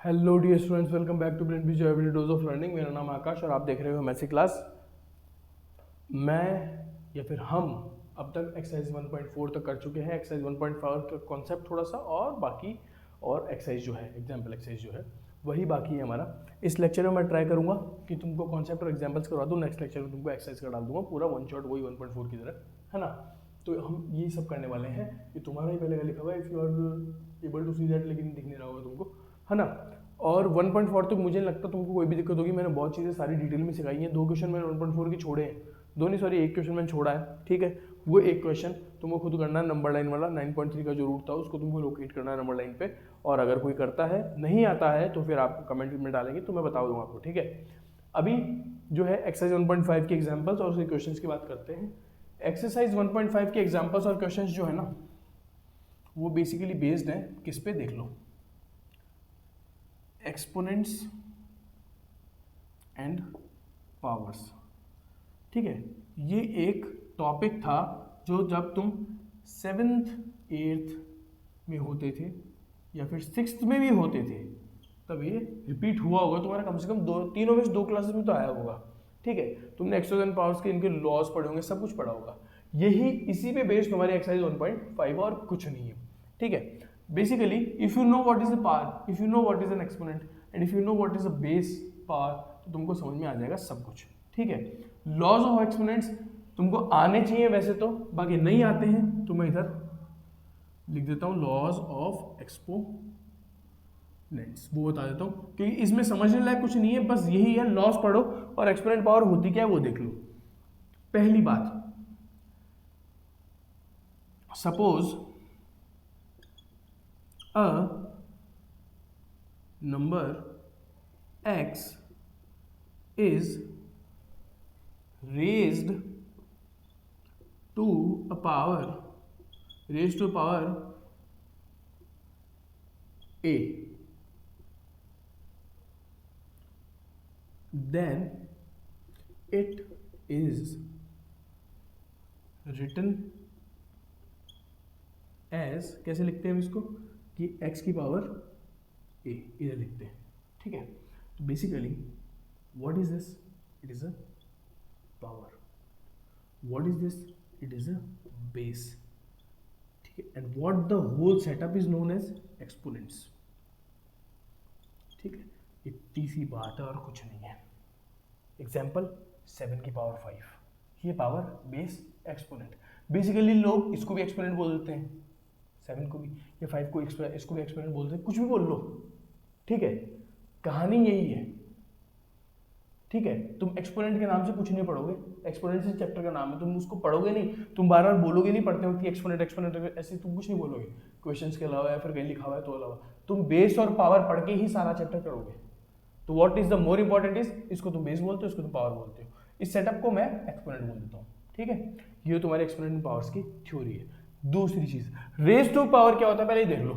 Hello dear students, welcome back to brain bees every dose of learning. मेरा नाम आकाश और आप देख रहे हो मैथ्स क्लास। मैं या फिर हम अब तक एक्सरसाइज 1.4 तक कर चुके हैं। एक्सरसाइज 1.5 का कॉन्सेप्ट थोड़ा सा और बाकी और एक्सरसाइज जो है, एग्जाम्पल एक्सरसाइज जो है वही बाकी है हमारा। इस लेक्चर में मैं ट्राई करूंगा कि तुमको कॉन्सेप्ट और एग्जाम्पल्स करवा दूँ। नेक्स्ट लेक्चर में तुमको एक्सरसाइज का डाल दूंगा पूरा वन शॉट, वही 1.4 की तरह, है ना। तो हम यही सब करने वाले हैं। ये तुम्हारा ही पहले का लिखा हुआ है, if you are able to see that, लेकिन दिख नहीं रहा होगा तुमको, है ना। और 1.4 तक मुझे नहीं लगता तुमको कोई भी दिक्कत होगी। मैंने बहुत चीज़ें सारी डिटेल में सिखाई हैं। 2 क्वेश्चन मैंने 1.4 के छोड़े हैं, दो नहीं सॉरी, एक क्वेश्चन मैंने छोड़ा है, ठीक है। वो एक क्वेश्चन तुमको खुद करना है, नंबर लाइन वाला 9.3 का जो रूट था उसको तुमको लोकेट करना है नंबर लाइन पे। और अगर कोई करता है, नहीं आता है, तो फिर आप कमेंट में डालेंगे तो मैं बता दूंगा आपको, ठीक है। अभी जो है एक्सरसाइज 1.5 के एग्जाम्पल्स और उसके क्वेश्चंस की बात करते हैं। एक्सरसाइज 1.5 के एग्जाम्पल्स और क्वेश्चंस जो है ना, वो बेसिकली बेस्ड है किस पे, देख लो, एक्सपोनेंट्स एंड पावर्स, ठीक है। ये एक टॉपिक था जो जब तुम 7th 8th में होते थे या फिर 6th में भी होते थे तब ये रिपीट हुआ होगा तुम्हारा, कम से कम तीनों में से 2 क्लासेस में तो आया होगा, ठीक है। तुमने एक्सपोनेंट्स एंड पावर्स के इनके लॉज पढ़े होंगे, सब कुछ पढ़ा होगा। यही इसी पे बेस्ड तुम्हारी एक्सरसाइज 1.5 और कुछ नहीं है, ठीक है। Basically if you know what is a power, if you know what is an exponent and if you know what is a base power, तो तुमको समझ में आ जाएगा सब कुछ, ठीक है। लॉज ऑफ एक्सपोनेंट्स तुमको आने चाहिए वैसे तो, बाकी नहीं आते हैं तो मैं इधर लिख देता हूँ लॉज ऑफ एक्सपोनेंट्स, वो बता देता हूँ क्योंकि इसमें समझने लायक कुछ नहीं है, बस यही है, लॉज पढ़ो और एक्सपोनेंट पावर होती क्या है वो देख लो। पहली बात, suppose a number x is raised to a power a, then it is written as, कैसे लिखते हैं हम इसको, कि x की पावर a इधर लिखते हैं, ठीक है। तो basically what is this, it is a power. What is this, it is a base, ठीक है। And what the whole setup is known as exponents, ठीक है। इतनी सी बात है और कुछ नहीं है। एग्जाम्पल 7 की पावर 5, ये पावर बेस एक्सपोनेंट। बेसिकली लोग इसको भी एक्सपोनेंट बोल देते हैं, 7 को भी या 5 को, इसको भी एक्सपोनेंट बोलते हैं, कुछ भी बोल लो, ठीक है। कहानी यही है, ठीक है। तुम एक्सपोनेंट के नाम से कुछ नहीं पढ़ोगे, एक्सपोनेंट से चैप्टर का नाम है, तुम उसको पढ़ोगे नहीं, तुम बार बार बोलोगे नहीं पढ़ते वक्त एक्सपोनेंट एक्सपोनेंट, ऐसे तुम कुछ नहीं बोलोगे क्वेश्चंस के अलावा या फिर कहीं लिखा हुआ है तो अलावा। तुम बेस और पावर पढ़ के ही सारा चैप्टर करोगे। तो what is the more important is, इसको तुम बेस बोलते हो, इसको तुम पावर बोलते हो। इस सेटअप को मैं एक्सपोनेंट बोल देता हूँ, ठीक है। ये तुम्हारे एक्सपोनेंट एंड पावर्स की थ्योरी है। दूसरी चीज, रेज टू पावर क्या होता है, पहले देख लो।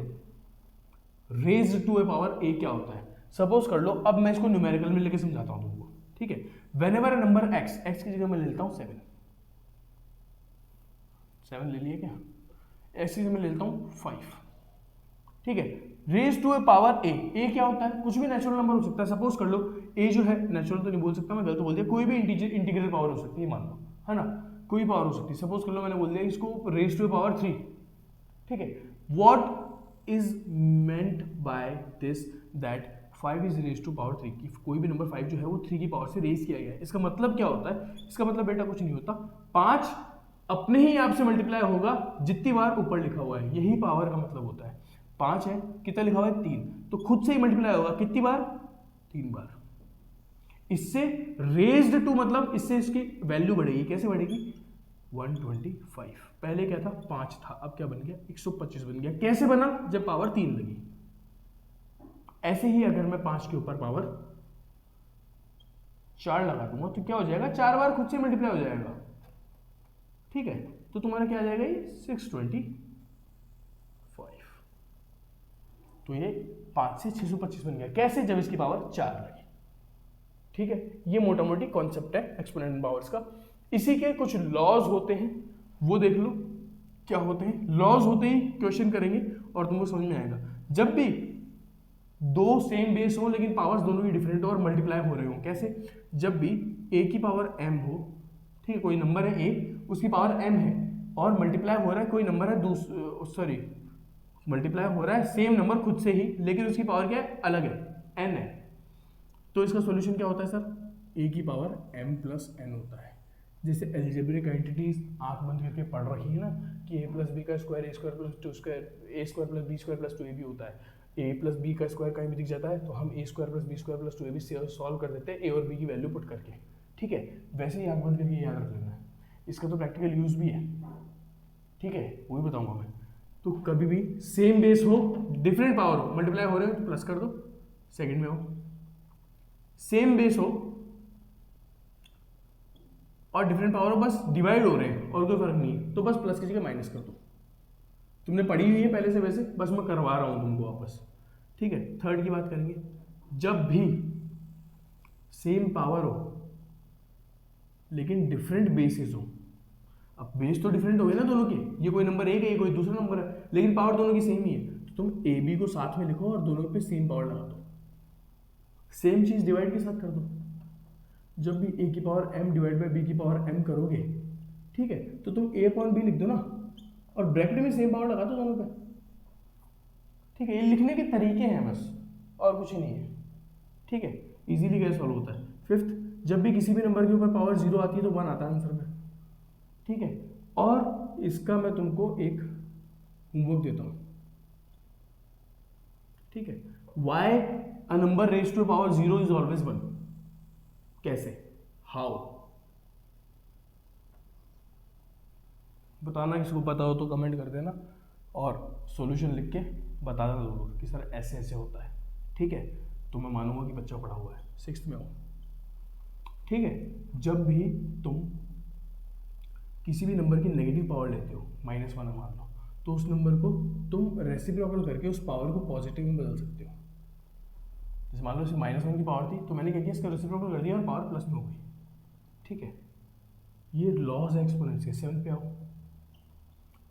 रेज टू ए पावर ए क्या होता है, सपोज कर लो, अब मैं इसको न्यूमेरिकल में लेके समझाता हूं तुमको, ठीक है। When ever number x, x की जगह मैं ले लेता हूं 7 ले लिया क्या, एक्स की जगह मैं ले लेता हूं 5, ठीक है। रेज टू ए पावर ए क्या होता है, कुछ भी नेचुरल नंबर हो सकता है। सपोज कर लो ए जो है, नेचुरल तो नहीं बोल सकता मैं, गलत बोल दिया, कोई भी इंटीग्रल पावर हो सकती है, मान लो, है ना, कोई पावर हो सकती है। सपोज कर लो मैंने बोल दिया इसको रेज टू ए पावर 3, ठीक है। What is meant by this, that 5 is raise to power 3, कि कोई भी नंबर 5 जो है वो 3 की पावर से रेज किया गया है। इसका मतलब क्या होता है, इसका मतलब बेटा कुछ नहीं होता, 5 अपने ही आप से मल्टीप्लाई होगा जितनी बार ऊपर लिखा हुआ है, यही पावर का मतलब होता है। 5 है, कितना लिखा हुआ है 3, तो खुद से ही मल्टीप्लाई होगा कितनी बार, 3 बार। इससे रेज्ड टू मतलब इससे इसकी वैल्यू बढ़ेगी, कैसे बढ़ेगी, 125। पहले क्या था, 5 था, अब क्या बन गया, 125 बन गया। कैसे बना, जब पावर 3 लगी। ऐसे ही अगर मैं 5 के ऊपर पावर 4 लगा दूंगा तो क्या हो जाएगा, 4 बार खुद से मल्टीप्लाई हो जाएगा, ठीक है। तो तुम्हारा क्या आ जाएगा, ये 625। तो ये 5 से 625 बन गया, कैसे, जब इसकी पावर 4 लगी, ठीक है। ये मोटा मोटी कॉन्सेप्ट है एक्सपोनेंट पावर्स का। इसी के कुछ लॉज होते हैं, वो देख लो क्या होते हैं। लॉज होते ही क्वेश्चन करेंगे और तुमको समझ में आएगा। दो सेम बेस हो लेकिन पावर्स दोनों की डिफरेंट हो और मल्टीप्लाई हो रहे हो। कैसे? जब भी a की पावर m हो, ठीक है, कोई नंबर है a, उसकी पावर m है और मल्टीप्लाई हो रहा है कोई नंबर है मल्टीप्लाई हो रहा है सेम नंबर खुद से ही, लेकिन उसकी पावर क्या है? अलग है, n है। तो इसका सॉल्यूशन क्या होता है सर? a की पावर m प्लस n होता है। जैसे एल्जेब्रिक आइडेंटिटीज आंख बंद करके पढ़ रखी है ना कि a प्लस बी का square A square plus two square A square plus B square plus two A B होता है। ए प्लस बी का स्क्वायर कहीं भी दिख जाता है तो हम A square plus B square plus two A B solve कर देते हैं ए और बी की वैल्यू पुट करके। ठीक है, वैसे ही आंख बंद करके याद रख लेना है। इसका तो प्रैक्टिकल यूज भी है, ठीक है, वो भी बताऊंगा मैं। तो कभी भी सेम बेस हो, डिफरेंट पावर हो, मल्टीप्लाई हो रहे हो तो प्लस कर दो, सेकंड में हो। सेम बेस हो और डिफरेंट पावर हो, बस डिवाइड हो रहे हैं और कोई फर्क नहीं है, तो बस प्लस की जगह माइनस कर दो। तुमने पढ़ी हुई है पहले से वैसे, बस मैं करवा रहा हूं तुमको वापस। ठीक है, थर्ड की बात करेंगे। जब भी सेम पावर हो लेकिन डिफरेंट बेसिस हो, अब बेस तो डिफरेंट हो गए ना दोनों के, ये कोई नंबर एक है ये कोई दूसरा नंबर है, लेकिन पावर दोनों की सेम ही है, तो तुम ए बी को साथ में लिखो और दोनों पे सेम पावर लगा दो। सेम चीज डिवाइड के साथ कर दो। जब भी a की power m divide by b की पावर m करोगे, ठीक है, तो तुम a अपॉन b लिख दो ना और ब्रैकेट में सेम पावर लगा दो दोनों पे। ठीक है, ये लिखने के तरीके हैं बस, और कुछ नहीं है। ठीक है, इजीली कैसे सॉल्व होता है। फिफ्थ, जब भी किसी भी नंबर के ऊपर पावर 0 आती है तो 1 आता है आंसर में। ठीक है, और इसका मैं तुमको एक होमवर्क देता हूं। ठीक है, why a number raise to power 0 is always 1। कैसे? हाउ? बताना, किसको पता हो तो कमेंट कर देना और सॉल्यूशन लिख के बता देना जरूर कि सर ऐसे ऐसे होता है। ठीक है, तो मैं मानूंगा कि बच्चा पढ़ा हुआ है, 6th में हो। ठीक है, जब भी तुम किसी भी नंबर की नेगेटिव पावर लेते हो, -1 मान लो, तो उस नंबर को तुम रेसिप्रोकल करके उस पावर को पॉजिटिव में बदल सकते हो। जैसे मान लो इसे -1 की पावर थी तो मैंने क्या किया, इसका रेसिप्रोकल कर दिया और पावर प्लस में हो गई। ठीक है, ये लॉज एक्सपोनेंस के 7 पे आओ।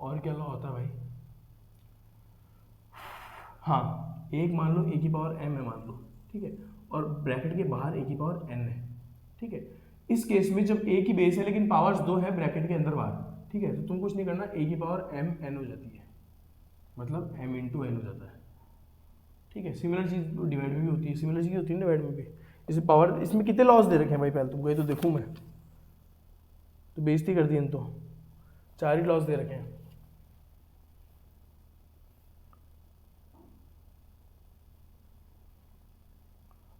और क्या लॉ होता है भाई? हाँ, एक मान लो a की पावर m है मान लो, ठीक है, और ब्रैकेट के बाहर a की पावर n है। ठीक है, इस केस में जब a की बेस है लेकिन पावर्स 2 है ब्रैकेट के अंदर बाहर, ठीक है, तो तुम कुछ नहीं करना, a की पावर m n हो जाती है, मतलब m इंटू n हो जाता है। ठीक है, सिमिलर चीज डिवाइड में भी होती है, सिमिलर चीज होती है डिवाइड में भी। जैसे पावर, इसमें कितने लॉस दे रखे हैं भाई? पहले तुमको ये तो देखूँ मैं, तो बेइज्जती कर दी इन, तो 4 ही लॉस दे रखे हैं।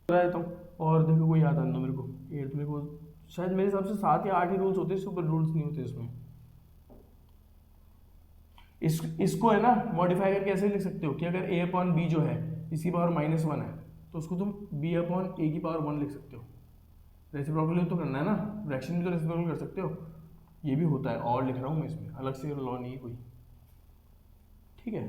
देता हूँ और देखो कोई याद आना दो मेरे को। 8th मेरे को शायद मेरे हिसाब से 7 या 8 ही रूल्स होते हैं, सुपर रूल्स नहीं होते इसमें। इसको है ना मॉडिफाई करके ऐसे लिख सकते हो कि अगर a अपॉन बी जो है इसकी पावर -1 है तो उसको तुम b अपॉन a की पावर 1 लिख सकते हो। रेसिप्रोकल तो करना है ना, फ्रैक्शन भी तो रेसिप्रोकल कर सकते हो। ये भी होता है, और लिख रहा हूँ मैं इसमें, अलग से लॉ नहीं है कोई। ठीक है,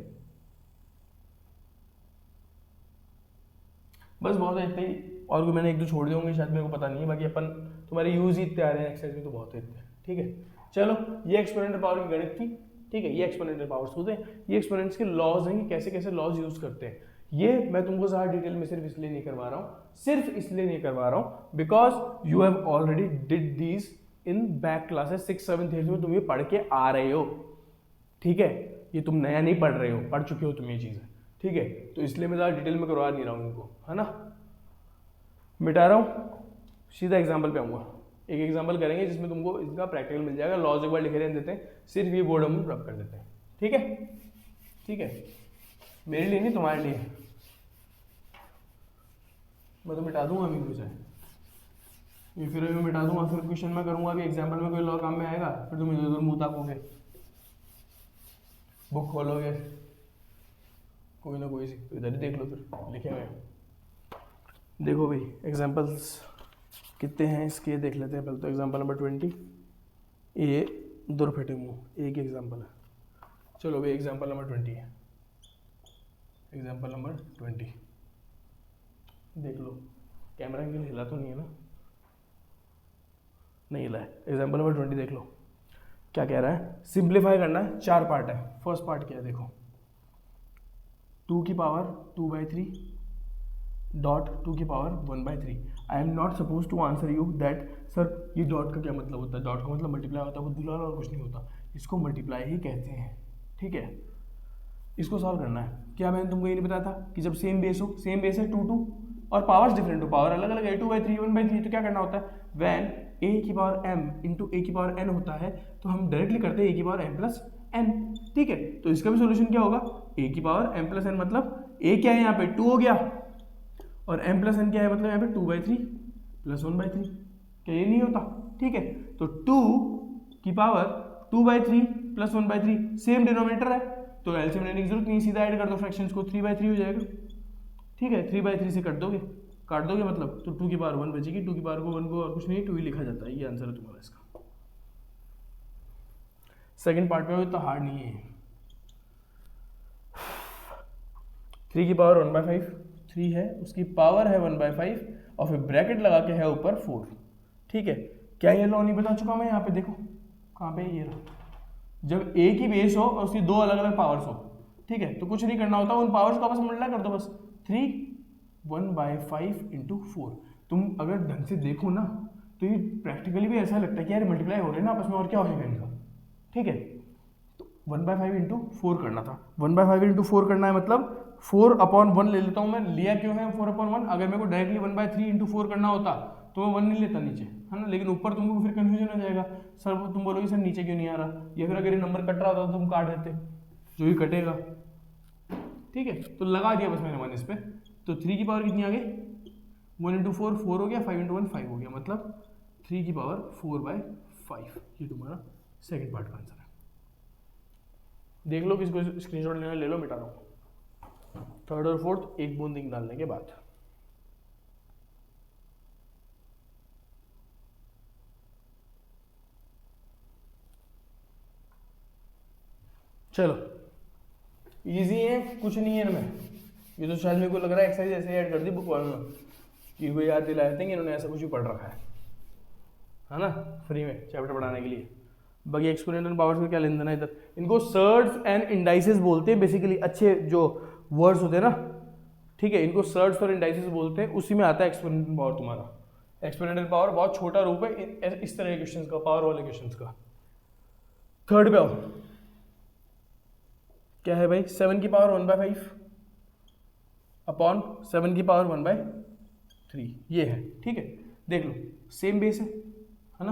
बस बहुत है इतना ही, और कोई मैंने एक दो छोड़ दिए होंगे शायद, मेरे को पता नहीं है। बाकी अपन तुम्हारे यूज ही इतने आ रहे हैं एक्सरसाइज में, तो बहुत है इतने। ठीक है, चलो, ये एक्सपोनेंशियल पावर की गणित थी। ठीक है, ये एक्सपोनेंशियल पावर्स होते हैं, ये एक्सपोनेंट्स के लॉज हैं कि कैसे कैसे लॉज यूज करते हैं। ये मैं तुमको ज़्यादा डिटेल में सिर्फ इसलिए नहीं करवा रहा हूँ, सिर्फ इसलिए नहीं करवा रहा हूँ because you have already did these in back classes 6, 7, 8 में, तुम ये पढ़ के आ रहे हो। ठीक है, ये तुम नया नहीं पढ़ रहे हो, पढ़ चुके हो तुम ये चीज़ें। ठीक है, तो इसलिए मैं ज़्यादा डिटेल में करवा नहीं रहा हूँ इनको, है ना। मिटा रहा हूँ, सीधा एग्जाम्पल पे आऊँगा। एक एग्जाम्पल करेंगे जिसमें तुमको इसका प्रैक्टिकल मिल जाएगा। लॉज एक बार लिखे रहने देते हैं, सिर्फ ये बोर्ड हम रब कर देते हैं। ठीक है, ठीक है, मेरे लिए नहीं तुम्हारे लिए। मैं तो मिटा दूंगा अभी कुछ है ये, फिर मैं मिटा दूंगा, फिर क्वेश्चन में करूंगा कि एग्जाम्पल में कोई लॉ काम में आएगा, फिर तुम इधर उधर मुँह ताकोगे, बुक खोलोगे, कोई ना कोई सी, तो इधर ही देख लो फिर लिखे हुए। देखो भाई एग्जाम्पल्स कितने हैं इसके, देख लेते हैं पहले तो। एग्जाम्पल नंबर 20, ये दुर्फटे मुँह एक ही एग्जाम्पल है। चलो भाई एग्जाम्पल नंबर 20 है, एग्जाम्पल नंबर 20 देख लो। कैमरा एंगल हिला तो नहीं है ना? नहीं हिला है। एग्जाम्पल नंबर 20 देख लो, क्या कह रहा है? सिंप्लीफाई करना है, 4 पार्ट है। फर्स्ट पार्ट क्या है देखो, 2 की पावर 2/3 डॉट टू की power 1/3। I am not suppose to answer you that sir ये डॉट का क्या मतलब होता है, डॉट का मतलब मल्टीप्लाई होता है, वो दुलाल और कुछ नहीं होता, इसको मल्टीप्लाई ही कहते हैं। ठीक है, इसको सॉल्व करना है। क्या मैंने तुमको ये नहीं बताया था कि जब सेम बेस हो, सेम बेस है 2 2 और पावर्स डिफरेंट हो, पावर अलग अलग है 2/3 1/3, तो क्या करना होता है, वैन ए की पावर m इंटू ए की पावर n होता है तो हम डायरेक्टली करते हैं ए की पावर m प्लस n। ठीक है, तो इसका भी सोल्यूशन क्या होगा, ए की पावर m प्लस n, मतलब ए क्या है यहाँ पे 2 हो गया और m प्लस n क्या है, मतलब यहाँ पे 2/3 प्लस 1/3। क्या ये नहीं होता? ठीक है, तो 2 की पावर 2/3 प्लस 1/3 सेम डिनोमिनेटर है तो एलसीएम लेने की जरूरत नहीं, सीधा ऐड कर दो फ्रैक्शंस को, 3/3 हो जाएगा। ठीक है, 3/3 से काट दोगे मतलब, तो 2 की पावर 1 बचेगी, 2 की पावर को 1 को और कुछ नहीं 2 ही लिखा जाता है। ये आंसर है तुम्हारा इसका। सेकंड पार्ट में तो हार्ड नहीं है। 3 की पावर 1/5 3 है, उसकी पावर है 1/5 और फिर ब्रैकेट लगा के है ऊपर 4। ठीक है, क्या ये लॉ नहीं बता चुका मैं यहाँ पे, देखो कहाँ पे ये रहा, जब ए की बेस हो और उसकी दो अलग अलग पावर्स हो, ठीक है, तो कुछ नहीं करना होता, उन पावर्स को आपस में मल्टीप्लाई कर दो बस। 3 1/5 इंटू 4। तुम अगर ढंग से देखो ना तो ये प्रैक्टिकली भी ऐसा लगता है कि यार मल्टीप्लाई हो रहे हैं ना आपस में, और क्या होगा इनका। ठीक है, तो 1/5 इंटू 4 करना था, 1/5 इंटू 4 करना है, मतलब 4/1 ले लेता हूँ मैं। लिया क्यों है 4/1, अगर मेरे को डायरेक्टली 1/3 इंटू 4 करना होता तो मैं 1 नहीं लेता नीचे, है ना, लेकिन ऊपर तुमको फिर कंफ्यूजन हो जाएगा, सर तुम बोलोगे सर नीचे क्यों नहीं आ रहा, या फिर अगर ये नंबर कट रहा होता तो तुम काट देते, जो ही कटेगा। ठीक है, तो लगा दिया बस मैंने 1 इस पे, तो 3 की पावर कितनी आ गई, 1 इंटू 4 4 हो गया, 5 इंटू 1 5 हो गया, मतलब 3 की पावर 4/5। ये तुम्हारा सेकेंड पार्ट का आंसर है। देख लो, किसको स्क्रीनशॉट लेना ले लो, मिटा दो। थर्ड और फोर्थ एक बूंद इंक डालने के बाद। चलो, इजी है, कुछ नहीं है इनमें, ये तो शायद मेरे को लग रहा है एक्सरसाइज ऐसे ऐड कर दी बुक वालों ने कि इनको याद दिलाए थे कि इन्होंने ऐसा कुछ भी पढ़ रखा है ना, फ्री में चैप्टर पढ़ाने के लिए। बाकी एक्सपोनेंशियल पावर्स का क्या लेन देना है इधर, इनको सर्ड्स एंड इंडाइसेस बोलते हैं बेसिकली, अच्छे जो वर्ड्स होते हैं ना, ठीक है, इनको सर्ड्स और इंडाइसेस बोलते हैं, उसी में आता है एक्सपोनेंशियल पावर तुम्हारा। एक्सपोनेंशियल पावर बहुत छोटा रूप है इस तरह के क्वेश्चंस का, पावर वाले क्वेश्चंस का। थर्ड पे आओ, क्या है भाई, 7 की पावर 1/5 अपॉन 7 की पावर 1/3, ये है। ठीक है, देख लो सेम बेस है ना,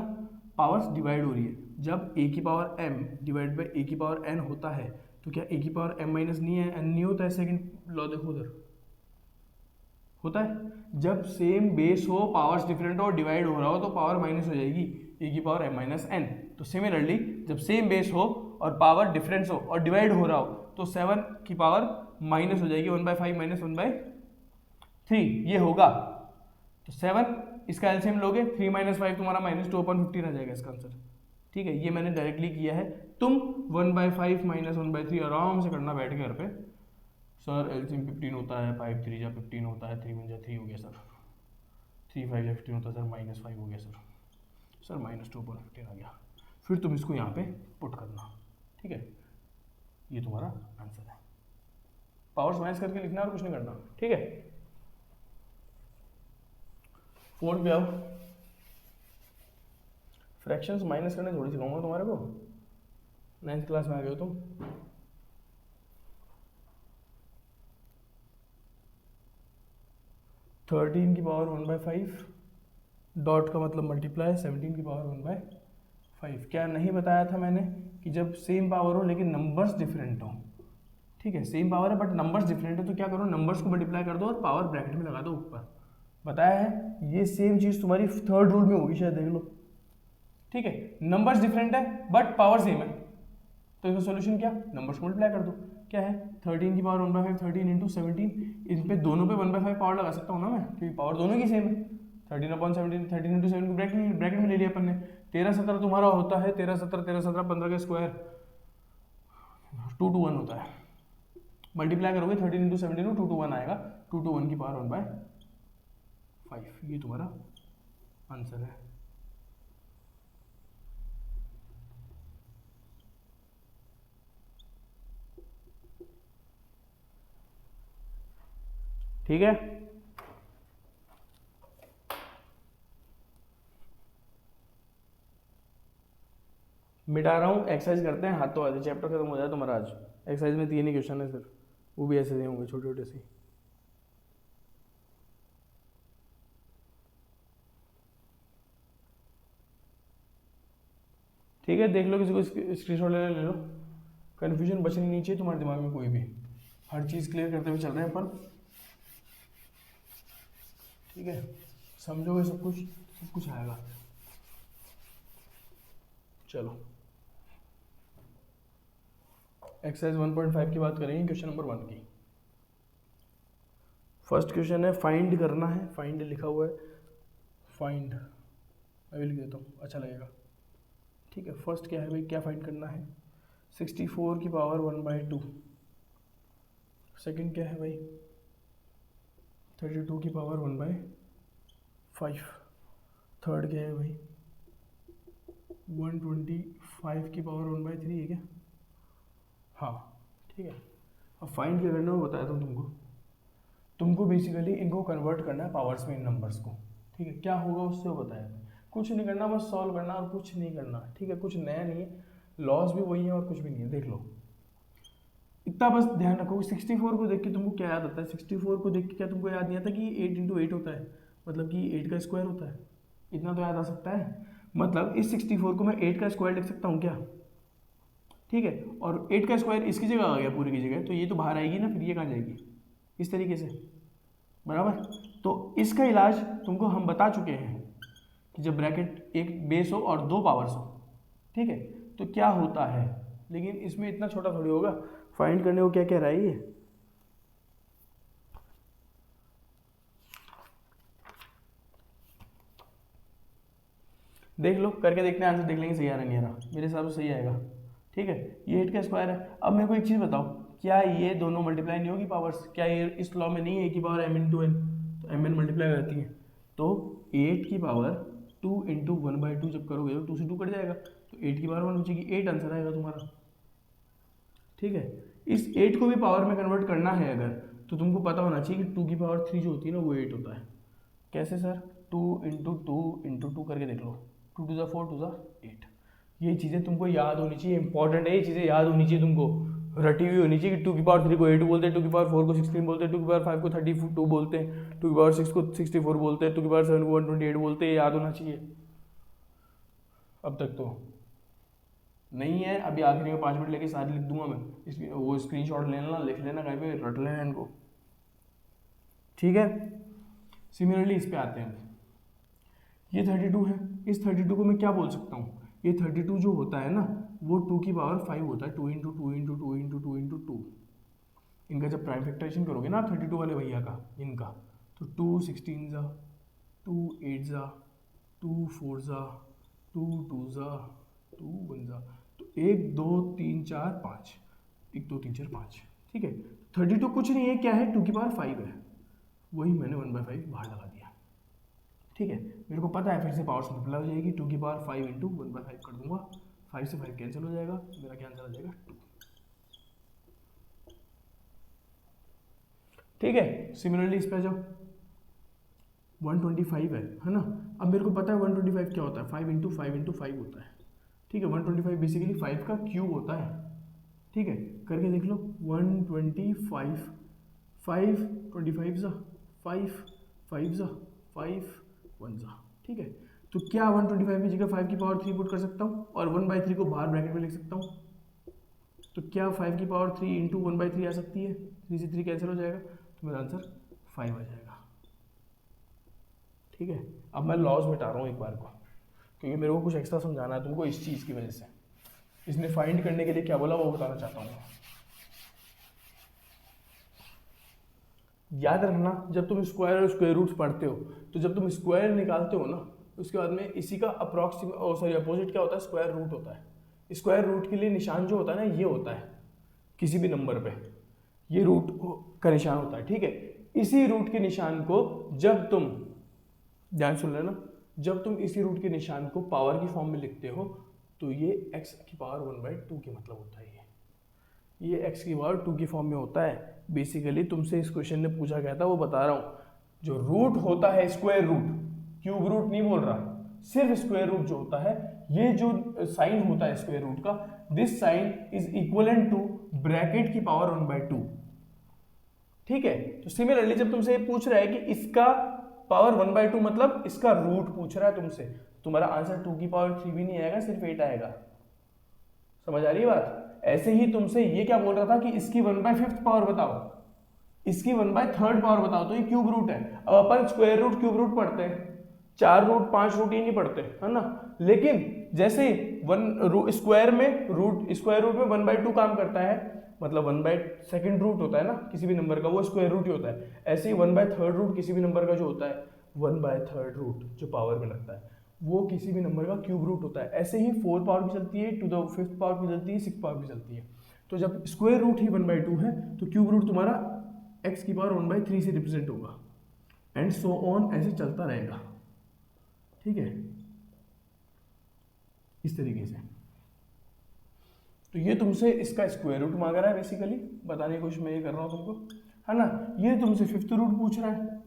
पावर्स डिवाइड हो रही है, जब a की power m divide by a की पावर n होता है तो क्या a की पावर m माइनस नहीं है, n नहीं होता है। सेकंड लॉ देखो उधर, होता है, जब सेम बेस हो, पावर्स डिफरेंट हो, डिवाइड हो रहा हो तो पावर माइनस हो जाएगी, a की पावर m माइनस n। तो सिमिलरली जब सेम बेस हो और पावर डिफरेंस हो और डिवाइड हो रहा हो तो 7 की पावर माइनस हो जाएगी, 1/5 माइनस 1/3 ये होगा। तो 7 इसका एलसीएम लोगे, 3 माइनस 5 तुम्हारा -2/50 रह जाएगा इसका आंसर। ठीक है, ये मैंने डायरेक्टली किया है, तुम 1/5 माइनस 1/3 आराम से करना बैठ के घर पे। सर एलसीएम 15 होता है, 5 3 जा 15 होता है, 3 1 जा 3 हो गया सर, 3 5 जा 15 होता है सर, -5 हो गया सर -2/15 आ गया। फिर तुम इसको यहाँ पे पुट करना। ठीक है, ये तुम्हारा आंसर है, पावर्स माइनस करके लिखना और कुछ नहीं करना। ठीक है, फोर्थ पे आओ, फ्रैक्शंस माइनस करने थोड़ी सिखाऊंगा तुम्हारे को, 9th क्लास में आ गए हो तुम। थर्टीन की पावर 1/5 डॉट का मतलब मल्टीप्लाई 17 की पावर 1/5। क्या नहीं बताया था मैंने कि जब सेम पावर हो लेकिन नंबर्स डिफरेंट हो, ठीक है, सेम पावर है बट नंबर्स डिफरेंट है, तो क्या करो, नंबर्स को मल्टीप्लाई कर दो और पावर ब्रैकेट में लगा दो ऊपर। बताया है, ये सेम चीज़ तुम्हारी थर्ड रूल में होगी शायद, देख लो। ठीक है, नंबर्स डिफरेंट है बट पावर सेम है, तो इसका सोल्यूशन क्या, नंबर्स को मल्टीप्लाई कर दो। क्या है, 13 की पावर 1/5 13 इंटू 17, इन पे दोनों पे 1/5 पावर लगा सकता हूँ ना मैं, क्योंकि पावर दोनों की सेम है। 13/17 13 इंटू 7 को ब्रैकेट में ले लिया अपन ने। 13 17 तुम्हारा होता है, 13 17 13 17 15 का स्क्वायर 2 to 1 होता है, मल्टीप्लाई करोगे 13 इंटू 17 2 to 1 आएगा, 2 to 1 की पावर 1/5। ये तुम्हारा आंसर है। ठीक है, मिटा रहा हूँ, एक्सरसाइज करते हैं, हाथ तो आधे चैप्टर खत्म हो जाए तुम्हारा आज। एक्सरसाइज में 3 ही क्वेश्चन है सिर्फ, वो भी ऐसे ही होंगे छोटे छोटे से। ठीक है, देख लो, किसी को स्क्रीनशॉट ले लो। कन्फ्यूजन बचनी नहीं चाहिए तुम्हारे दिमाग में कोई भी, हर चीज़ क्लियर करते हुए चल रहे हैं अपन। ठीक है, समझोगे सब कुछ आएगा। चलो एक्सरसाइज 1.5 की बात करेंगे, क्वेश्चन नंबर 1 की। फर्स्ट क्वेश्चन है, फाइंड करना है, फाइंड लिखा हुआ है, फाइंड मैं भी लिख देता हूँ, अच्छा लगेगा। ठीक है, फर्स्ट क्या है भाई, क्या फाइंड करना है, 64 की पावर 1/2। सेकंड क्या है भाई, 32 की पावर 1/5। थर्ड क्या है भाई, 125 की पावर 1/3 है क्या? हाँ ठीक है। अब फाइंड क्या करना है वो बताया था तुमको बेसिकली इनको कन्वर्ट करना है पावर्स में, इन नंबर्स को। ठीक है, क्या होगा उससे वो बताया, कुछ नहीं करना, बस सॉल्व करना और कुछ नहीं करना। ठीक है, कुछ नया नहीं है, लॉस भी वही है और कुछ भी नहीं है। देख लो, इतना बस ध्यान रखो, 64 को देख के तुमको क्या याद आता है, 64 को देख के क्या तुमको याद नहीं आता कि 8 × 8 होता है, मतलब कि 8 का स्क्वायर होता है, इतना तो याद आ सकता है। मतलब इस 64 को मैं 8 का स्क्वायर लिख सकता हूँ क्या? ठीक है, और 8 का स्क्वायर इसकी जगह आ गया पूरी की जगह, तो ये तो बाहर आएगी ना, फिर ये कहाँ जाएगी, इस तरीके से, बराबर। तो इसका इलाज तुमको हम बता चुके हैं कि जब ब्रैकेट एक बेस हो और 2 पावर्स हो, ठीक है, तो क्या होता है। लेकिन इसमें इतना छोटा थोड़ी होगा, फाइंड करने को क्या कह रहा है ये, देख लो करके देखते हैं, आंसर देख लेंगे सही आ रहा नहीं आ रहा, मेरे हिसाब से सही आएगा। ठीक है, ये 8 का स्क्वायर है। अब मेरे को एक चीज़ बताओ, क्या ये दोनों मल्टीप्लाई नहीं होगी पावर्स? क्या ये इस लॉ में नहीं है, a की पावर m × n, तो mn मल्टीप्लाई हो जाती है, तो 8 की पावर 2 × 1/2 जब करोगे तो 2 से 2 कट जाएगा, तो 8 की पावर 1 बचेगी, 8 आंसर आएगा तुम्हारा। ठीक है, इस 8 को भी पावर में कन्वर्ट करना है अगर, तो तुमको पता होना चाहिए कि 2 की पावर 3 जो होती है ना वो 8 होता है। कैसे सर? 2 × 2 × 2 करके देख लो, 2 × 4 2 8। ये चीज़ें तुमको याद होनी चाहिए, इंपॉर्टेंट है, ये चीज़ें याद होनी चाहिए तुमको, रटी हुई होनी चाहिए कि 2 की पावर 3 को 8 बोलते हैं, 2 की पावर 4 को 16 बोलते हैं, 2 की पावर 5 को 32 बोलते हैं, 2 की पावर 6 को 64 बोलते हैं, 2 की पावर 7 को 128 बोलते हैं, याद होना चाहिए। अब तक तो नहीं है, अभी आखिरी में 5 मिनट लेके सारी लिख दूंगा मैं, इसकी वो स्क्रीनशॉट ले लेना, लिख लेना कहीं पे, रट लेना इनको। ठीक है, सिमिलरली इस पे आते हैं, ये 32 है, इस 32 को मैं क्या बोल सकता हूँ, ये 32 जो होता है ना वो 2 की पावर 5 होता है, 2 × 2 × 2 × 2 × 2। इनका जब प्राइम फैक्टराइजेशन करोगे ना आप 32 वाले भैया का, इनका, तो 2 16 ज़ा, 2 8 ज़ा, 2 4 ज़ा, 2 2 ज़ा, 2 1 ज़ा, तो 1 2 3 4 5, 1 2 3 4 5। ठीक है, 32 कुछ नहीं है, क्या है, 2 की पावर 5 है, वही मैंने 1/5 बाहर लगा दिया। ठीक है, मेरे को पता है फिर से पावर मल्टीप्लाई हो जाएगी, 2 की पावर 5 × 1/5 कर दूंगा, 5 से 5 कैंसिल हो जाएगा, मेरा क्या आंसर आ जाएगा 2। ठीक है, सिमिलरली इस पे जाओ, 125 है ना। अब मेरे को पता है 125 क्या होता है, 5 × 5 × 5 होता है। ठीक है, 125 बेसिकली 5 का क्यूब होता है। ठीक है, करके देख लो, 125, 5 25 ज़ा, 5 5 ज़ा, 5 1 ज़ा। ठीक है, तो क्या 125 की जगह 5 की पावर 3 पुट कर सकता हूँ और 1/3 को बाहर ब्रैकेट में लिख सकता हूँ, तो क्या 5 की पावर 3 × 1/3 आ सकती है, 3 से 3 कैंसिल हो जाएगा, तो मेरा आंसर 5 आ जाएगा। ठीक है, अब मैं लॉज मिटा रहा हूँ एक बार को, क्योंकि मेरे को कुछ एक्स्ट्रा समझाना है तुमको इस चीज़ की वजह से। इसने फाइंड करने के लिए क्या बोला वो बताना चाहता हूँ। याद रखना, जब तुम स्क्वायर और स्क्वायर रूट्स पढ़ते हो, तो जब तुम स्क्वायर निकालते हो ना, उसके बाद में इसी का अपोजिट क्या होता है, स्क्वायर रूट होता है। स्क्वायर रूट के लिए निशान जो होता है ना, ये होता है किसी भी नंबर पे, ये रूट का निशान होता है। ठीक है, इसी रूट के निशान को जब तुम, ध्यान सुन लेना, जब तुम इसी रूट के निशान को पावर की फॉर्म में लिखते हो, तो ये x की पावर 1/2 के मतलब होता है, ये x की पावर 2 की फॉर्म में होता है। बेसिकली तुमसे इस क्वेश्चन ने पूछा गया था, वो बता रहा हूँ, जो रूट होता है स्क्वायर रूट, क्यूब रूट नहीं बोल रहा, सिर्फ स्क्वायर रूट जो होता है, ये जो साइन होता है स्क्वायर रूट का, this sign is equivalent to bracket की पावर 1/2। ठीक है, तो सिमिलरली जब तुमसे ये पूछ रहा है कि इसका पावर 1/2 मतलब इसका रूट पूछ रहा है तुमसे, तुम्हारा आंसर 2 की पावर 3 भी नहीं आएगा, सिर्फ 8 आएगा। समझ आ रही है बात? ऐसे ही तुमसे ये क्या बोल रहा था कि इसकी 1/5 पावर बताओ, इसकी 1/3 पावर बताओ, तो ये क्यूब रूट है। अब अपन स्क्वायर रूट क्यूब रूट पढ़ते हैं, 4 रूट 5 रूट ये नहीं पढ़ते, है ना। लेकिन जैसे स्क्वायर रूट में 1/2 काम करता है, मतलब 1/2 रूट होता है ना किसी भी नंबर का, वो स्क्वायर रूट ही होता है। ऐसे ही 1/3 रूट किसी भी नंबर का जो होता है, 1/3 रूट जो पावर में लगता है, वो किसी भी नंबर का क्यूब रूट होता है। ऐसे ही 4 पावर भी चलती है, 2 द 5th पावर भी चलती है, 6 पावर भी चलती है। तो जब स्क्वायर रूट ही 1/2 है तो क्यूब रूट तुम्हारा x की पावर 1/3 से रिप्रेजेंट होगा, एंड सो ऑन, ऐसे चलता रहेगा। ठीक है, इस तरीके से। तो ये तुमसे इसका स्क्वायर रूट मांग रहा है, बेसिकली बताने की कोशिश मैं ये कर रहा हूँ तुमको, है ना। ये तुमसे 5th रूट पूछ रहा है।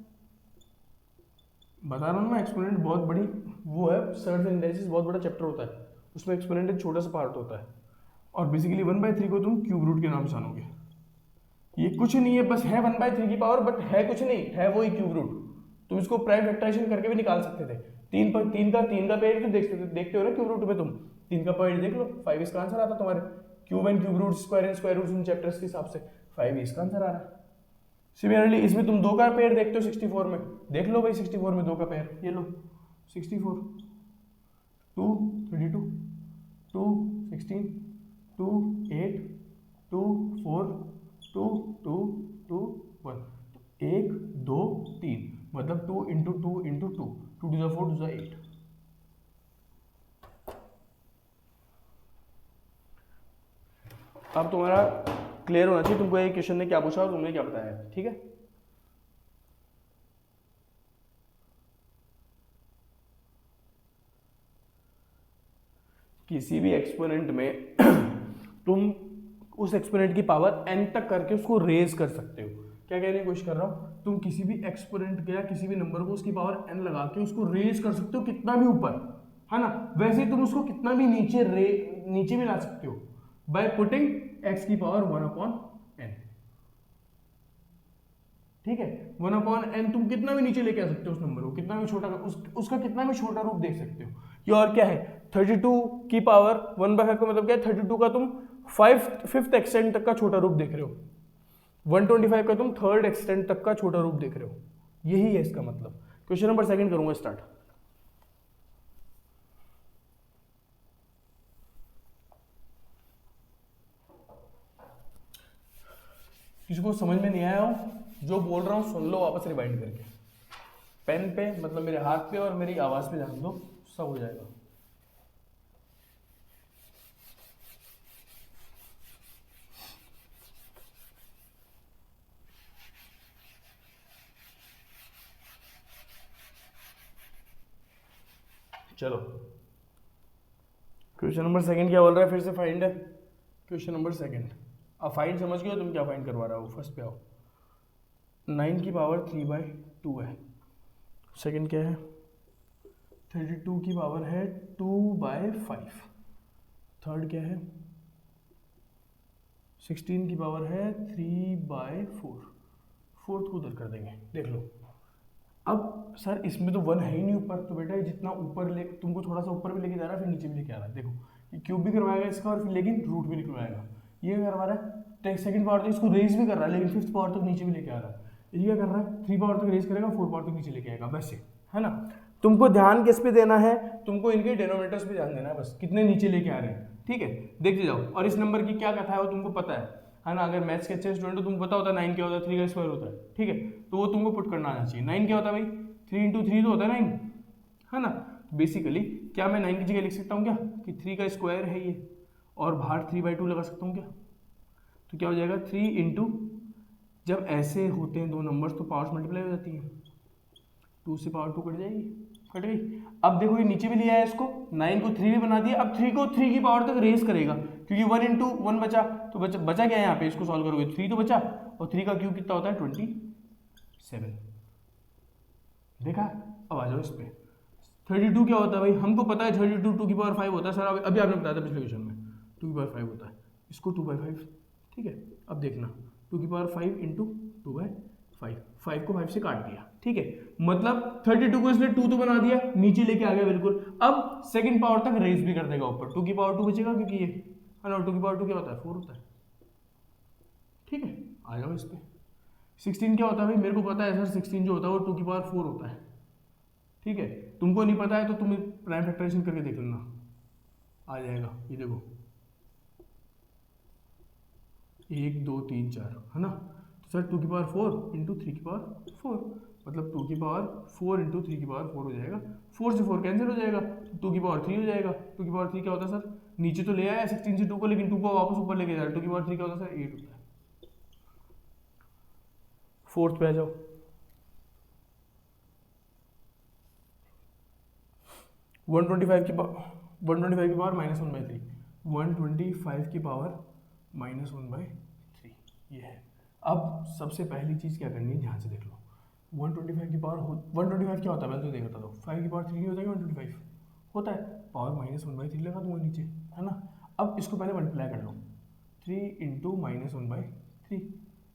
बता रहा हूँ मैं, एक्सपोनेंट बहुत बड़ी वो है, सर्च इंडेक्सिस बहुत बड़ा चैप्टर होता है, उसमें एक्सपोनेंट एक छोटा सा पार्ट होता है। और बेसिकली 1/3 को तुम क्यूब रूट के नाम से जानोगे। ये कुछ नहीं है, बस है 1/3 की पावर, बट है कुछ नहीं, है वही क्यूब रूट। तुम इसको प्राइम फैक्टराइजेशन करके भी निकाल सकते थे। 3 का पेड़ तो देखते हो ना क्यूब रूट में, तुम 3 का पेड़ देख लो, 5 इसका आंसर आता तुम्हारे। Cube and cube root, square and square root, उन चैप्टर्स के हिसाब से 5 इसका आंसर आ रहा है। सिमिलरली इसमें तुम 2 का पेड़ देखते हो 64 में, देख लो भाई 64 में 2 का पेड़, ये लो 64, 2 32, 2 16, 2 8, 2 4, 2 2 2 1, 1 2 3, मतलब 2 into 2 into 2, 2 to the 4 to the 8। अब तुम्हारा क्लियर होना चाहिए तुमको ये क्वेश्चन ने क्या पूछा और तुमने क्या बताया। ठीक है, किसी भी एक्सपोनेंट में तुम उस एक्सपोनेंट की पावर n तक करके उसको रेज कर सकते हो। क्या कहने की कोशिश कर रहा हूं, तुम किसी भी एक्सपोनेंट या किसी भी नंबर को उसकी पावर n लगा के उसको रेज कर सकते हो कितना भी ऊपर, है ना। वैसे ही तुम उसको कितना भी नीचे भी ला सकते हो बाय पुटिंग x की पावर 1/n। ठीक है, 1/n तुम कितना भी नीचे लेके आ सकते हो उस नंबर को, कितना भी छोटा, उसका कितना भी छोटा रूप देख सकते हो। ये और क्या है, 32 की पावर 1/5 का मतलब क्या है, 32 का तुम 5th एक्सटेंट तक का छोटा रूप देख रहे हो, 125 का तुम 3rd एक्सटेंट तक का छोटा रूप देख रहे हो। यही है इसका मतलब। क्वेश्चन नंबर 2 करूंगा स्टार्ट। किसी को समझ में नहीं आया हो, जो बोल रहा हूं सुन लो वापस रिवाइंड करके, पेन पे मतलब मेरे हाथ पे और मेरी आवाज पे ध्यान दो, सब हो जाएगा। चलो, क्वेश्चन नंबर 2 क्या बोल रहा है, फिर से फाइंड है। क्वेश्चन नंबर 2, अब फाइंड समझ गए हो तुम क्या फाइंड करवा रहा हो। फर्स्ट पे आओ, 9 की पावर 3/2 है। सेकंड क्या है, 32 की पावर है 2/5। थर्ड क्या है, 16 की पावर है 3/4। फोर्थ को उधर कर देंगे, देख लो। अब सर इसमें तो 1 है ही नहीं ऊपर, तो बेटा जितना ऊपर ले तुमको थोड़ा सा ऊपर भी लेके जा रहा है, फिर नीचे भी लेके आ रहा है। देखो ये क्यूब भी करवाएगा इसका, और फिर लेकिन रूट भी निकलवाएगा। ये करवा रहा है सेकंड पावर तक इसको रेज भी कर रहा है, लेकिन 5th पावर तक नीचे भी लेके आ रहा है। ये क्या कर रहा है, 3 पावर तक रेज करेगा, 4 पावर तक नीचे लेके आएगा, वैसे, है ना। तुमको ध्यान किस पे देना है, तुमको इनके डेनोमिनेटर्स पे ध्यान देना है, बस कितने नीचे लेके आ रहे हैं। ठीक है, देखते जाओ। और इस नंबर की क्या कथा है वो तुमको पता है ना। अगर मैथ्स के अच्छे स्टूडेंट हो तुमको पता होता है 9 क्या होता है, 3 का स्क्वायर होता है। ठीक है, तो वो तुमको पुट करना आना चाहिए। 9 क्या होता है भाई, 3 इंटू 3 तो होता है 9, है ना। बेसिकली क्या मैं 9 की जगह लिख सकता हूँ क्या कि 3 का स्क्वायर है ये, और बाहर 3/2 लगा सकता हूँ क्या। तो क्या हो जाएगा 3 इंटू, जब ऐसे होते हैं दो नंबर्स तो पावर्स मल्टीप्लाई हो जाती है, 2 से पावर 2 कट जाएगी, कट गई। अब देखो ये नीचे भी लिया है इसको, 9 को 3 भी बना दिया। अब 3 को 3 की पावर तक रेज करेगा, क्योंकि 1 इंटू 1 बचा, तो बचा क्या है यहाँ पे, इसको सॉल्व करोगे 3 तो बचा, और 3 का क्यूब कितना होता है 27। देखा। अब आ जाओ इस पे, 32 क्या होता है भाई, हमको पता है 32 टू की पावर 5 होता है सर, अभी आपने बताया था पिछले क्वेश्चन में 2 की पावर 5 होता है, इसको 2/5, ठीक है। अब देखना 2 की पावर 5 इंटू 2/5, 5 को 5 से काट दिया, ठीक है, मतलब 32 को इसने 2 तो बना दिया, नीचे लेके आ गया बिल्कुल। अब सेकंड पावर तक रेज भी कर देगा ऊपर, 2 की पावर 2 बचेगा क्योंकि ये है ना, 2 की पावर 2 क्या होता है 4 होता है, ठीक है। आ जाओ इस पे 16 क्या होता है भाई, मेरे को पता है सर 16 जो होता है वो 2 की पावर 4 होता है, ठीक है। तुमको नहीं पता है तो तुम प्राइम फैक्टराइजेशन करके देख लेना, आ जाएगा। ये देखो 1 2 3 4 है ना, तो सर 2 की पावर 4 इंटू 3 की पावर 4, मतलब 2 की पावर 4 इंटू 3 की पावर 4 हो जाएगा, 4 से 4 कैंसिल हो जाएगा, 2 की पावर 3 हो जाएगा। 2 की पावर 3 क्या होता है सर, नीचे तो ले आया 16 से 2 को, लेकिन 2 को वापस ऊपर लेके जा रहा है, 2 की पावर 3 क्या होता है सर 8 होता है। फोर्थ पे आ जाओ, 125 की पावर -1/3, 125 की पावर -1/3 ये है। अब सबसे पहली चीज़ क्या करनी है, ध्यान से देख लो, 125 की पावर 125 क्या होता है, मैं तो देखता हूँ 5 की पावर 3 नहीं होता है, 125 होता है, पावर -1/3 लगा दूंगा नीचे, है ना। अब इसको पहले मल्टीप्लाई कर लो, 3 इंटू -1/3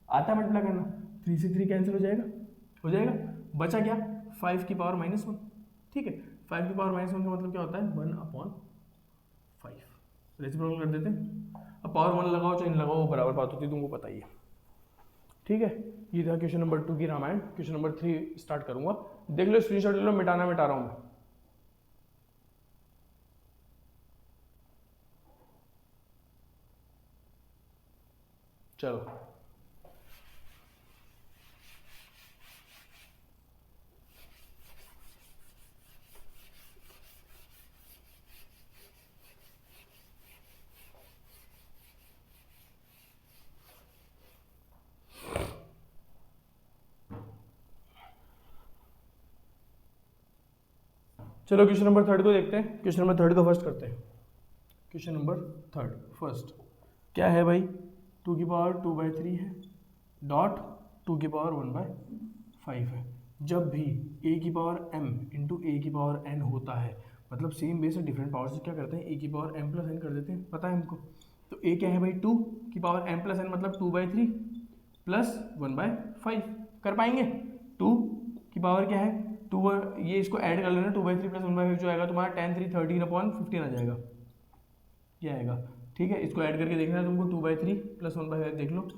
आता है मल्टीप्लाई करना, 3 से 3 कैंसिल हो जाएगा, बचा क्या 5 की पावर -1, ठीक है। 5 की पावर -1 का मतलब क्या होता है 1/5, रेसिप्रोकल कर देते हैं। अब पावर 1 लगाओ चाहे लगाओ बराबर बात होती है, तुमको पता ही है, ठीक है। ये था क्वेश्चन नंबर 2 की रामायण। क्वेश्चन नंबर 3 स्टार्ट करूंगा, देख लो स्क्रीनशॉट ले लो, मिटा रहा हूं मैं। चलो चलो क्वेश्चन नंबर 3 को देखते हैं। क्वेश्चन नंबर 3 को फर्स्ट करते हैं। क्वेश्चन नंबर 3 फर्स्ट क्या है भाई, 2 की पावर 2/3 है, डॉट 2 की पावर 1/5 है। जब भी a की पावर m इंटू ए की पावर n होता है, मतलब सेम बेस है डिफरेंट पावर से क्या करते हैं, a की पावर m प्लस n कर देते हैं, पता है हमको। तो a क्या है भाई 2 की पावर m प्लस n मतलब 2/3 प्लस 1/5 कर पाएंगे। 2 की पावर क्या है 2, ये इसको ऐड कर लेना, 2/3 प्लस 1/5 जो आएगा तुम्हारा 10 3 13/15 आ जाएगा, ये आएगा, ठीक है। इसको ऐड करके देखना है तुमको, 2/3 प्लस 1/5 देख लो,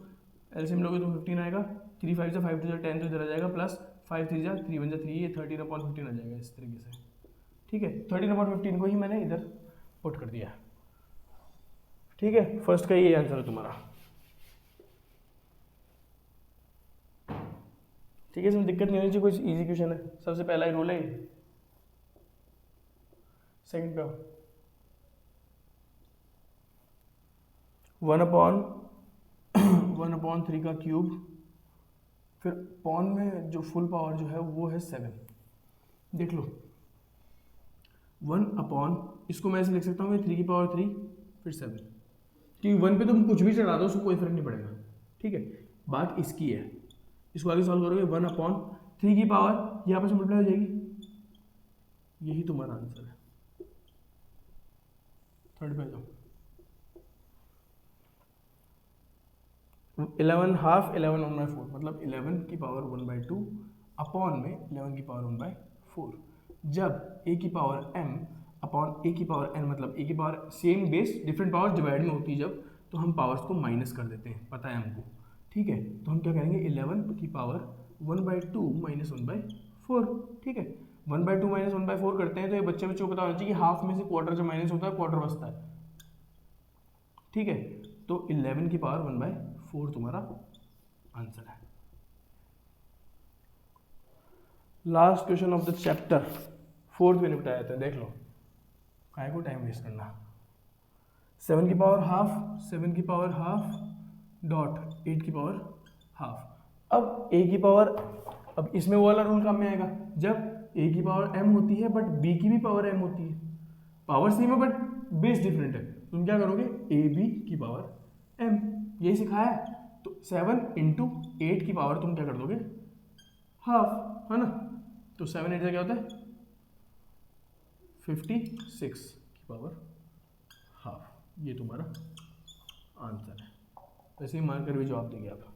एलसीएम लोगे तो 15 आएगा, 3 5 से 5 2 10 तो इधर आ जाएगा, प्लस 5 3 जा 3 1 जा 3, ये 13/15 आ जाएगा इस तरीके से, ठीक है। 13/15 को ही मैंने इधर पुट कर दिया, ठीक है। फर्स्ट का ये आंसर है तुम्हारा, ठीक है। इसमें दिक्कत नहीं होनी चाहिए, कोई इजी क्वेश्चन है, सबसे पहला ही रूल है। सेकंड का 1/3 का क्यूब, फिर पॉन में जो फुल पावर जो है वो है 7, देख लो 1/, इसको मैं ऐसे लिख सकता हूँ 3 की पावर 3 फिर 7, क्योंकि 1 पे तुम कुछ भी चढ़ा दो उसको कोई फर्क नहीं पड़ेगा, ठीक है। बात इसकी है, इसको आगे सॉल्व करोगे 1/3 की पावर यहाँ पे से मल्टीप्लाई हो जाएगी, यही तुम्हारा आंसर है। थर्ड पे आ जाओ, 11 हाफ 11 1/4 मतलब 11 की पावर 1/2 अपॉन में 11 की पावर 1/4, जब a की पावर m अपॉन a की पावर n मतलब a की power same base different power divide में होती है जब, तो हम पावर्स को माइनस कर देते हैं, पता है हमको, ठीक है। तो हम क्या करेंगे 11 की पावर 1/2 माइनस 1/4, ठीक है। 1/2 माइनस 1/4 करते हैं तो ये बच्चे को पता होना चाहिए कि हाफ में से क्वार्टर जब माइनस होता है क्वार्टर बचता है, ठीक है। तो 11 की पावर 1/4 तुम्हारा आंसर है। Last question of the chapter, fourth में निपटाया था, देख लो काय को टाइम वेस्ट करना। 7 की पावर हाफ, 7 की पावर हाफ डॉट 8 की पावर हाफ। अब a की पावर, अब इसमें वो वाला रूल काम में आएगा, जब a की पावर m होती है बट b की भी पावर m होती है, पावर सेम है बट बेस डिफरेंट है, तुम क्या करोगे ab की पावर m, यही सिखाया है। तो 7 इंटू 8 की पावर तुम क्या कर दोगे हाफ, है ना। तो 7 8 से क्या होता है 56 की पावर हाफ, ये तुम्हारा आंसर है। ऐसे ही मार्कर भी जवाब देंगे आप।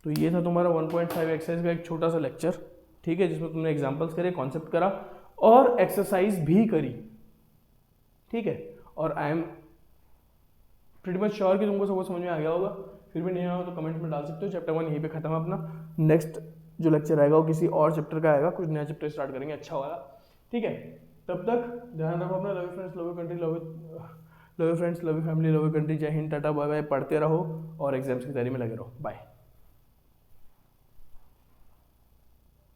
तो ये था तुम्हारा 1.5 एक्सरसाइज का एक छोटा सा लेक्चर, ठीक है, जिसमें तुमने एग्जांपल्स करे, कॉन्सेप्ट करा और एक्सरसाइज भी करी, ठीक है। और I am pretty much sure कि तुमको सब कुछ समझ में आ गया होगा। फिर भी नहीं आया हो तो कमेंट में डाल सकते हो। चैप्टर 1 यहीं पे खत्म है अपना। नेक्स्ट जो लेक्चर आएगा वो किसी और चैप्टर का आएगा, कुछ नया चैप्टर स्टार्ट करेंगे अच्छा वाला, ठीक है। तब तक ध्यान रखो अपना। Love you friends, love you country, love you friends, love you family, love you country. जय हिंद, टाटा, बाय बाय। पढ़ते रहो और एग्जाम्स की तैयारी में लगे रहो। बाय।